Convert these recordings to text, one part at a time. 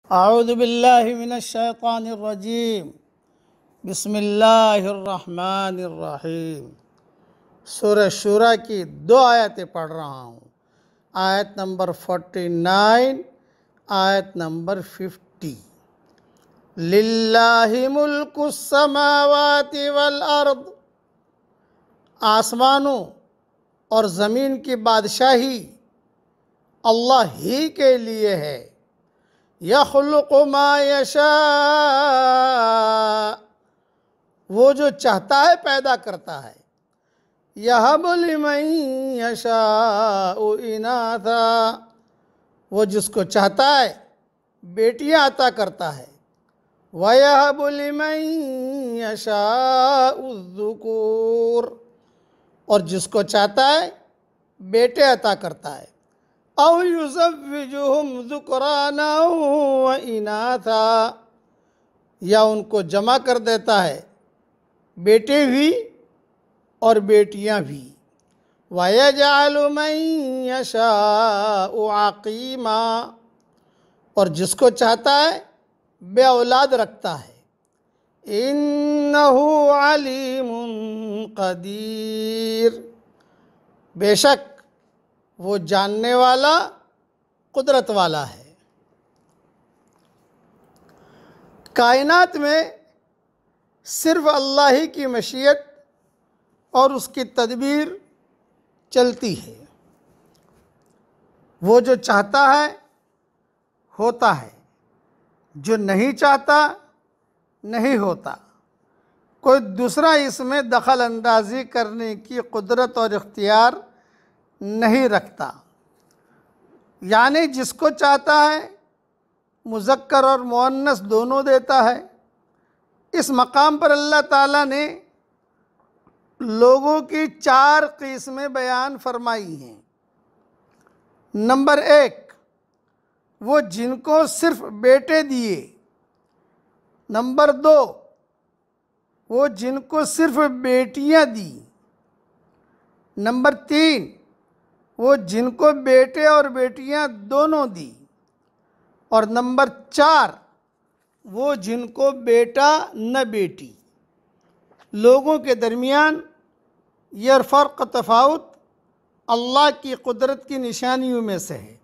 अऊज़ु बिल्लाहि मिनश्शैतानिर्रजीम बिस्मिल्लाहिर्रहमानिर्रहीम। सूरह शूरा की 2 आयतें पढ़ रहा हूँ। आयत नंबर 49, आयत नंबर 50। लिल्लाहि मुल्कुस समावाति वल अर्द, आसमानों और ज़मीन की बादशाही अल्लाह ही के लिए है। यख़्लुक़ु मा यशा, वो जो चाहता है पैदा करता है। यहबु लिमन यशाउ इनाथा, वो जिसको चाहता है बेटियां अता करता है। वयहबु लिमन यशाउ ज़ुकूर, और जिसको चाहता है बेटे अता करता है। औ युज़व्विजुहुम ज़ुक्राना व इनाथा, या उनको जमा कर देता है बेटे भी और बेटियां भी। वयजअलु मन यशाउ अक़ीमा, और जिसको चाहता है बे औलाद रखता है। इन्नहु अलीमुन क़दीर, बेशक वो जानने वाला कुदरत वाला है। कायनात में सिर्फ अल्लाह ही की मशीयत और उसकी तदबीर चलती है। वो जो चाहता है होता है, जो नहीं चाहता नहीं होता। कोई दूसरा इसमें दखल अंदाजी करने की कुदरत और इख्तियार नहीं रखता। यानी जिसको चाहता है मुज़क्कर और मुअन्नस दोनों देता है। इस मकाम पर अल्लाह ताला ने लोगों की 4 किस्में बयान फरमाई हैं। नंबर 1, वो जिनको सिर्फ बेटे दिए। नंबर 2, वो जिनको सिर्फ बेटियां दी। नंबर 3, वो जिनको बेटे और बेटियां दोनों दी। और नंबर 4, वो जिनको बेटा न बेटी। लोगों के दरमियान यह फ़र्क तफ़ाउत अल्लाह की कुदरत की निशानियों में से है।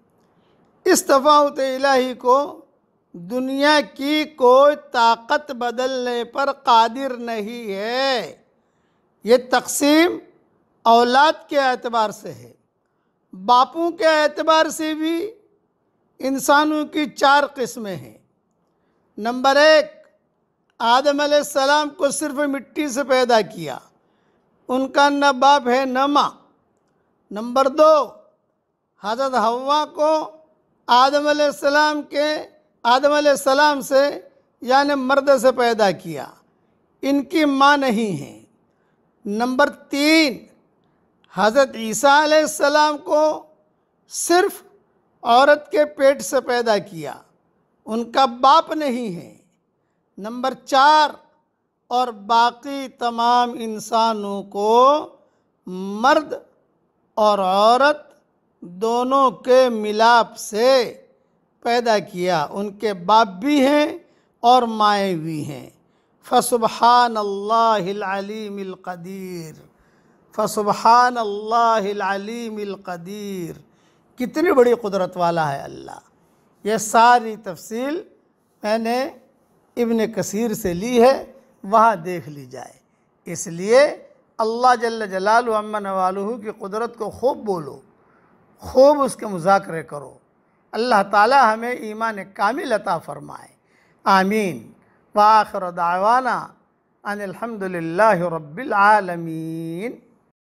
इस तफ़ाउत इलाही को दुनिया की कोई ताकत बदलने पर कादिर नहीं है। ये तक़सीम औलाद के एतबार से है। बापों के एतबार से भी इंसानों की 4 किस्में हैं। नंबर 1, आदम अलैहिस्सलाम को सिर्फ मिट्टी से पैदा किया, उनका न बाप है न माँ। नंबर 2, हज़रत हव्वा को आदम अलैहिस्सलाम से यानी मर्द से पैदा किया, इनकी माँ नहीं है। नंबर 3, हज़रत ईसा अलैहिस्सलाम को सिर्फ औरत के पेट से पैदा किया, उनका बाप नहीं है। नंबर 4, और बाकी तमाम इंसानों को मर्द और औरत दोनों के मिलाप से पैदा किया, उनके बाप भी हैं और माएँ भी हैं। फ़सुब्हानल्लाहिल अलीमिल क़दीर, फ़सुब्हानल्लाहिल अलीमिल क़दीर। कितनी बड़ी कुदरत वाला है अल्लाह। यह सारी तफसील मैंने इब्न कसीर से ली है, वहाँ देख ली जाए। इसलिए अल्लाह जल्ल जलालहू अम्मा नवालुहू की कुदरत को खूब बोलो, खूब उसके मुज़ाकरे करो। अल्लाह ताला हमें ईमान कामिल अता फ़रमाए। आमीन। व आखिर दावाना अनिल हम्दुलिल्लाहि रब्बिल आलमीन।